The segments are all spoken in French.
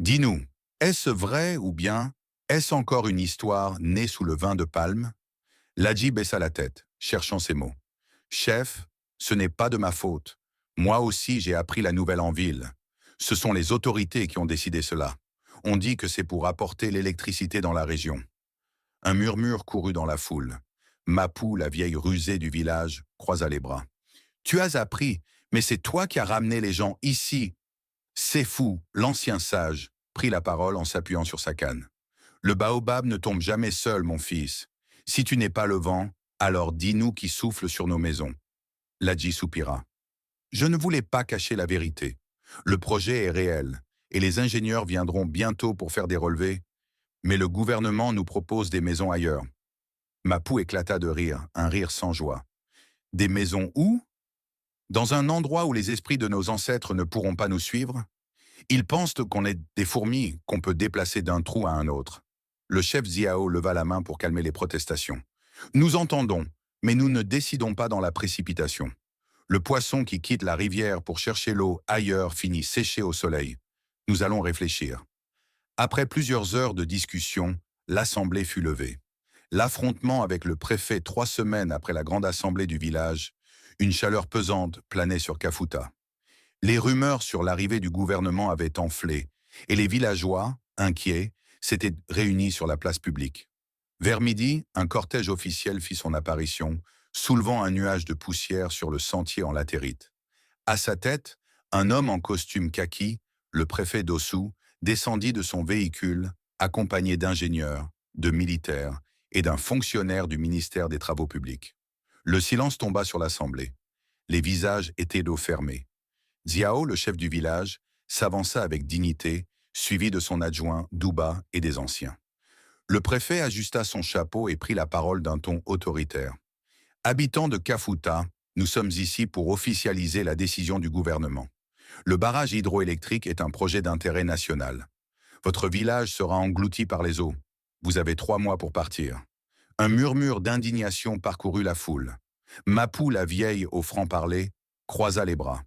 Dis-nous, est-ce vrai ou bien est-ce encore une histoire née sous le vin de palme? Ladji baissa la tête, cherchant ses mots. Chef, ce n'est pas de ma faute. Moi aussi j'ai appris la nouvelle en ville. Ce sont les autorités qui ont décidé cela. On dit que c'est pour apporter l'électricité dans la région. Un murmure courut dans la foule. Mapou, la vieille rusée du village, croisa les bras. Tu as appris, mais c'est toi qui as ramené les gens ici. C'est fou, l'ancien sage, prit la parole en s'appuyant sur sa canne. Le baobab ne tombe jamais seul, mon fils. Si tu n'es pas le vent, alors dis-nous qui souffle sur nos maisons. Ladji soupira. Je ne voulais pas cacher la vérité. Le projet est réel, et les ingénieurs viendront bientôt pour faire des relevés, mais le gouvernement nous propose des maisons ailleurs. Mapou éclata de rire, un rire sans joie. Des maisons où? Dans un endroit où les esprits de nos ancêtres ne pourront pas nous suivre? Ils pensent qu'on est des fourmis, qu'on peut déplacer d'un trou à un autre. Le chef Ziao leva la main pour calmer les protestations. Nous entendons, mais nous ne décidons pas dans la précipitation. Le poisson qui quitte la rivière pour chercher l'eau ailleurs finit séché au soleil. Nous allons réfléchir. Après plusieurs heures de discussion, l'assemblée fut levée. L'affrontement avec le préfet 3 semaines après la grande assemblée du village, une chaleur pesante planait sur Kafuta. Les rumeurs sur l'arrivée du gouvernement avaient enflé, et les villageois, inquiets, s'étaient réunis sur la place publique. Vers midi, un cortège officiel fit son apparition, soulevant un nuage de poussière sur le sentier en latérite. À sa tête, un homme en costume kaki, le préfet d'Ossou, descendit de son véhicule, accompagné d'ingénieurs, de militaires et d'un fonctionnaire du ministère des Travaux publics. Le silence tomba sur l'assemblée. Les visages étaient d'eau fermés. Ziao, le chef du village, s'avança avec dignité, suivi de son adjoint, Douba et des anciens. Le préfet ajusta son chapeau et prit la parole d'un ton autoritaire. Habitants de Kafuta, nous sommes ici pour officialiser la décision du gouvernement. Le barrage hydroélectrique est un projet d'intérêt national. Votre village sera englouti par les eaux. Vous avez 3 mois pour partir. Un murmure d'indignation parcourut la foule. Mapou, la vieille au franc-parler, croisa les bras.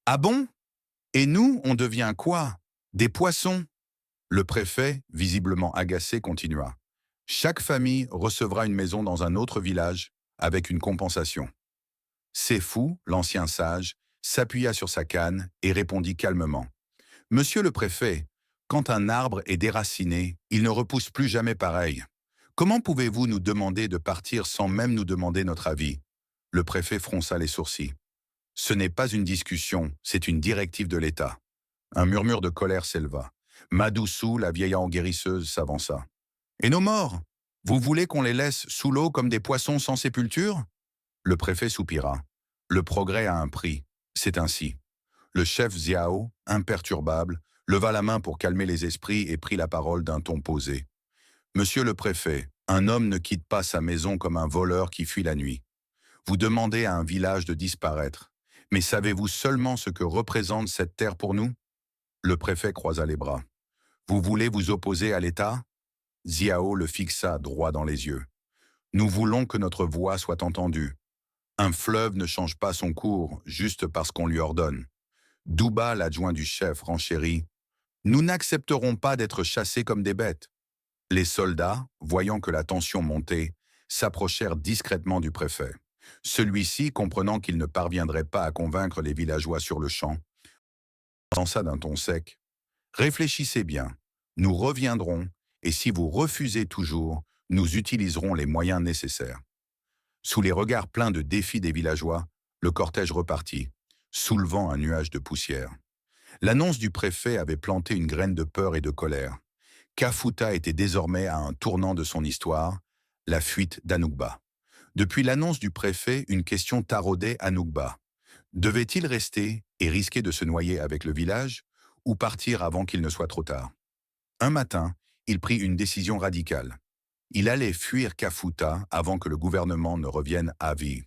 Ah bon? Et nous, on devient quoi? Des poissons? Le préfet, visiblement agacé, continua. Chaque famille recevra une maison dans un autre village avec une compensation. C'est fou, l'ancien sage, s'appuya sur sa canne et répondit calmement. Monsieur le préfet, quand un arbre est déraciné, il ne repousse plus jamais pareil. Comment pouvez-vous nous demander de partir sans même nous demander notre avis? Le préfet fronça les sourcils. Ce n'est pas une discussion, c'est une directive de l'État. Un murmure de colère s'éleva. Madoussou, la vieille guérisseuse, s'avança. Et nos morts? Vous voulez qu'on les laisse sous l'eau comme des poissons sans sépulture? Le préfet soupira. Le progrès a un prix. C'est ainsi. Le chef Ziao, imperturbable, leva la main pour calmer les esprits et prit la parole d'un ton posé. Monsieur le préfet, un homme ne quitte pas sa maison comme un voleur qui fuit la nuit. Vous demandez à un village de disparaître. Mais savez-vous seulement ce que représente cette terre pour nous? Le préfet croisa les bras. Vous voulez vous opposer à l'État? Ziao le fixa droit dans les yeux. Nous voulons que notre voix soit entendue. Un fleuve ne change pas son cours juste parce qu'on lui ordonne. Douba, l'adjoint du chef, renchérit. Nous n'accepterons pas d'être chassés comme des bêtes. Les soldats, voyant que la tension montait, s'approchèrent discrètement du préfet. Celui-ci, comprenant qu'il ne parviendrait pas à convaincre les villageois sur le champ, lança d'un ton sec. Réfléchissez bien, nous reviendrons, et si vous refusez toujours, nous utiliserons les moyens nécessaires. Sous les regards pleins de défis des villageois, le cortège repartit, soulevant un nuage de poussière. L'annonce du préfet avait planté une graine de peur et de colère. Kafuta était désormais à un tournant de son histoire, la fuite d'Anoukba. Depuis l'annonce du préfet, une question taraudait Anoukba. Devait-il rester et risquer de se noyer avec le village, ou partir avant qu'il ne soit trop tard? Un matin, il prit une décision radicale. Il allait fuir Kafuta avant que le gouvernement ne revienne à vie.